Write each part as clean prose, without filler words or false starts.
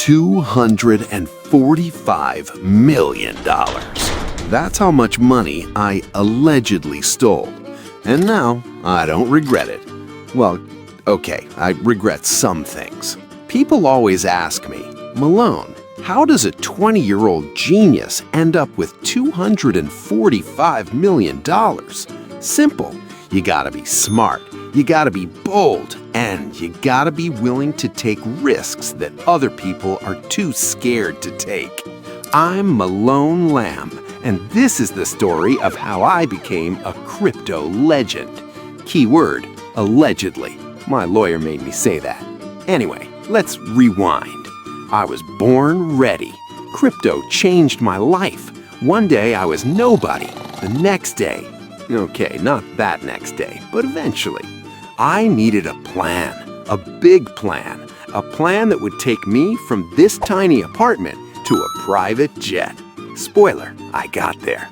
$245 million. That's how much money I allegedly stole. And now, I don't regret it. Well, okay, I regret some things. People always ask me, Malone, how does a 20-year-old genius end up with $245 million? Simple. You gotta be smart, you gotta be bold, and you gotta be willing to take risks that other people are too scared to take. I'm Malone Lamb, and this is the story of how I became a crypto legend. Keyword, allegedly. My lawyer made me say that. Anyway, let's rewind. I was born ready. Crypto changed my life. One day I was nobody. The next day, okay, not that next day, but eventually, I needed a plan, a big plan, a plan that would take me from this tiny apartment to a private jet. Spoiler, I got there.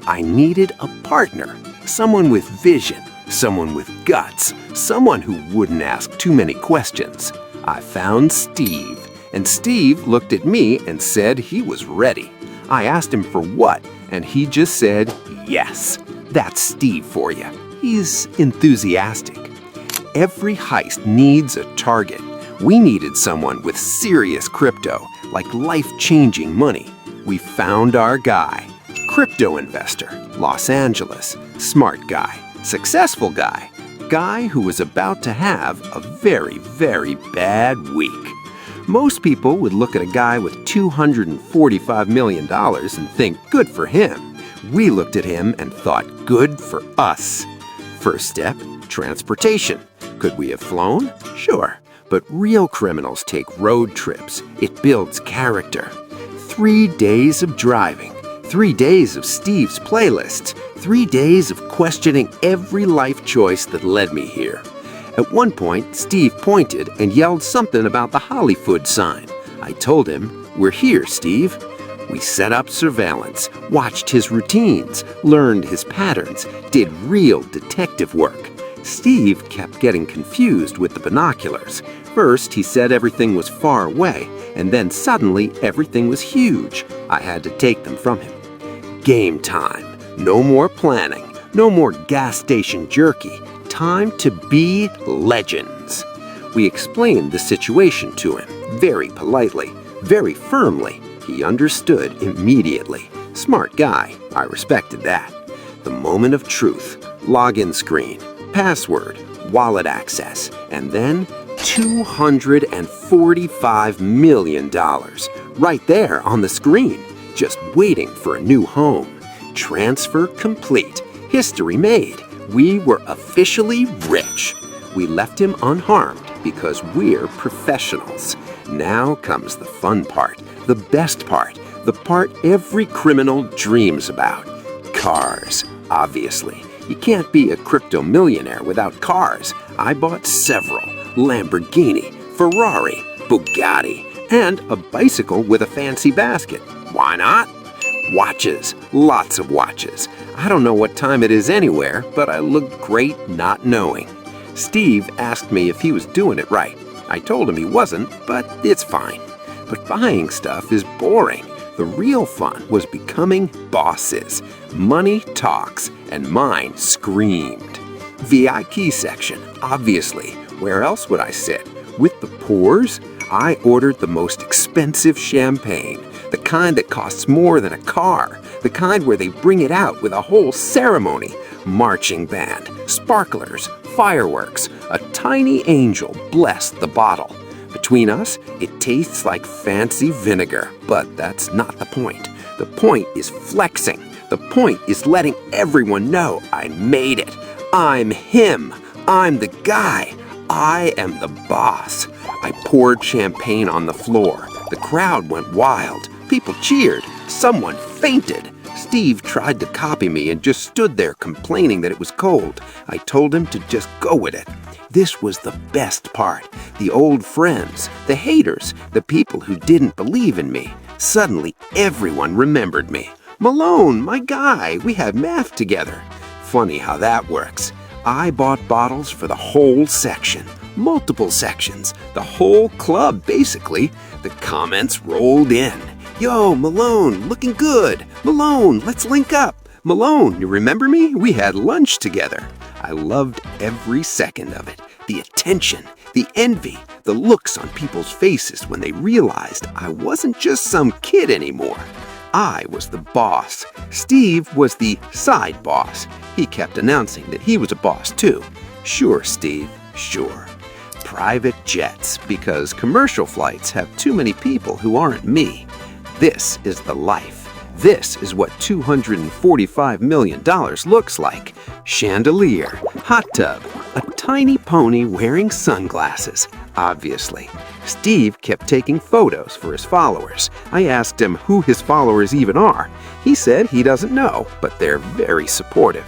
I needed a partner, someone with vision, someone with guts, someone who wouldn't ask too many questions. I found Steve, and Steve looked at me and said he was ready. I asked him for what, and he just said yes. That's Steve for you. He's enthusiastic. Every heist needs a target. We needed someone with serious crypto, like life-changing money. We found our guy. Crypto investor, Los Angeles, smart guy, successful guy, guy who was about to have a very, very bad week. Most people would look at a guy with $245 million and think, good for him. We looked at him and thought, good for us. First step, transportation. Could we have flown? Sure. But real criminals take road trips. It builds character. 3 days of driving. 3 days of Steve's playlists. 3 days of questioning every life choice that led me here. At one point, Steve pointed and yelled something about the Hollywood sign. I told him, we're here, Steve. We set up surveillance, watched his routines, learned his patterns, did real detective work. Steve kept getting confused with the binoculars. First, he said everything was far away, and then suddenly everything was huge. I had to take them from him. Game time. No more planning. No more gas station jerky. Time to be legends. We explained the situation to him, very politely, very firmly. He understood immediately. Smart guy. I respected that. The moment of truth. Login screen. Password. Wallet access. And then $245 million. Right there on the screen. Just waiting for a new home. Transfer complete. History made. We were officially rich. We left him unharmed because we're professionals. Now comes the fun part, the best part, the part every criminal dreams about. Cars, obviously. You can't be a crypto millionaire without cars. I bought several. Lamborghini, Ferrari, Bugatti, and a bicycle with a fancy basket. Why not? Watches, lots of watches. I don't know what time it is anywhere, but I look great not knowing. Steve asked me if he was doing it right. I told him he wasn't, but it's fine. But buying stuff is boring. The real fun was becoming bosses. Money talks, and mine screamed. VIP section, obviously. Where else would I sit? With the poors? I ordered the most expensive champagne. The kind that costs more than a car. The kind where they bring it out with a whole ceremony. Marching band, sparklers, fireworks. A tiny angel blessed the bottle. Between us, it tastes like fancy vinegar, but that's not the point. The point is flexing. The point is letting everyone know I made it. I'm him. I'm the guy. I am the boss. I poured champagne on the floor. The crowd went wild. People cheered. Someone fainted. Steve tried to copy me and just stood there complaining that it was cold. I told him to just go with it. This was the best part. The old friends, the haters, the people who didn't believe in me. Suddenly, everyone remembered me. Malone, my guy, we had math together. Funny how that works. I bought bottles for the whole section. multiple sections, the whole club basically. The comments rolled in. Yo, Malone, looking good. Malone, let's link up. Malone, you remember me? We had lunch together. I loved every second of it. The attention, the envy, the looks on people's faces when they realized I wasn't just some kid anymore. I was the boss. Steve was the side boss. He kept announcing that he was a boss too. Sure, Steve, sure. Private jets, because commercial flights have too many people who aren't me. This is the life. This is what $245 million looks like. Chandelier, hot tub, a tiny pony wearing sunglasses, obviously. Steve kept taking photos for his followers. I asked him who his followers even are. He said he doesn't know, but they're very supportive.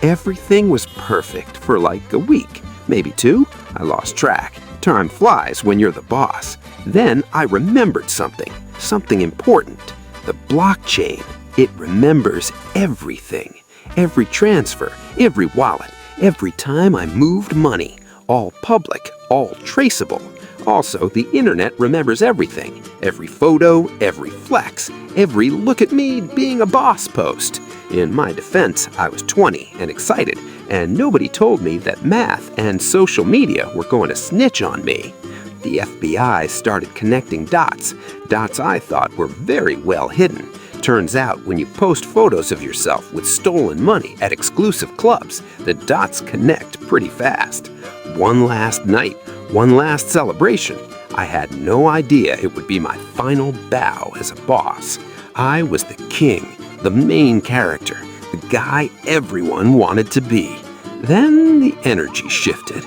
Everything was perfect for like a week, maybe 2. I lost track. Time flies when you're the boss. Then I remembered something important. The blockchain. It remembers everything. Every transfer, every wallet, every time I moved money. All public, all traceable. Also, the internet remembers everything. Every photo, every flex, every look at me being a boss post. In my defense, I was 20 and excited, and nobody told me that math and social media were going to snitch on me. The FBI started connecting dots I thought were very well hidden. Turns out when you post photos of yourself with stolen money at exclusive clubs, the dots connect pretty fast. One last night, one last celebration. I had no idea it would be my final bow as a boss. I was the king, the main character, the guy everyone wanted to be. Then the energy shifted.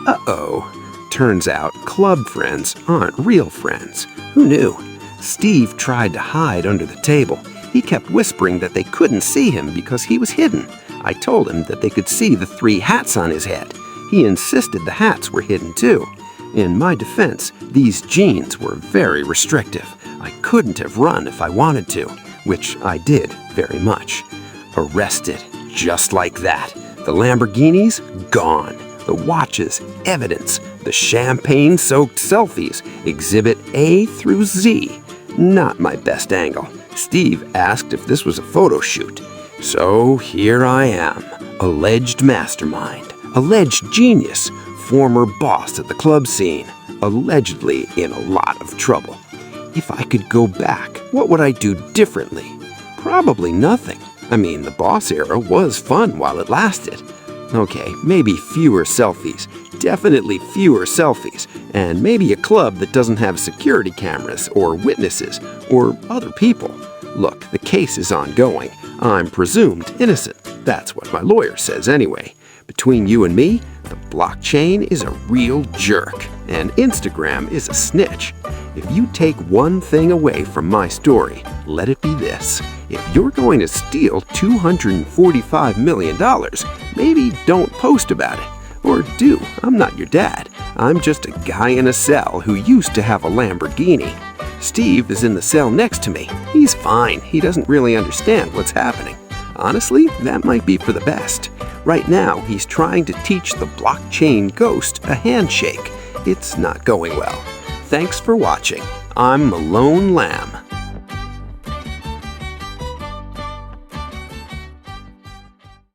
Uh-oh. Turns out club friends aren't real friends. Who knew? Steve tried to hide under the table. He kept whispering that they couldn't see him because he was hidden. I told him that they could see the 3 hats on his head. He insisted the hats were hidden too. In my defense, these jeans were very restrictive. I couldn't have run if I wanted to, which I did very much. Arrested, just like that. The Lamborghinis, gone. The watches, evidence. The champagne-soaked selfies, Exhibit A through Z. Not my best angle. Steve asked if this was a photo shoot. So here I am, alleged mastermind, alleged genius, former boss at the club scene, allegedly in a lot of trouble. If I could go back, what would I do differently? Probably nothing. I mean, the boss era was fun while it lasted. Okay, maybe fewer selfies, definitely fewer selfies, and maybe a club that doesn't have security cameras or witnesses or other people. Look, the case is ongoing. I'm presumed innocent. That's what my lawyer says anyway. Between you and me, the blockchain is a real jerk, and Instagram is a snitch. If you take one thing away from my story, let it be this. If you're going to steal $245 million, maybe don't post about it. Or do. I'm not your dad. I'm just a guy in a cell who used to have a Lamborghini. Steve is in the cell next to me. He's fine. He doesn't really understand what's happening. Honestly, that might be for the best. Right now, he's trying to teach the blockchain ghost a handshake. It's not going well. Thanks for watching. I'm Malone Lamb.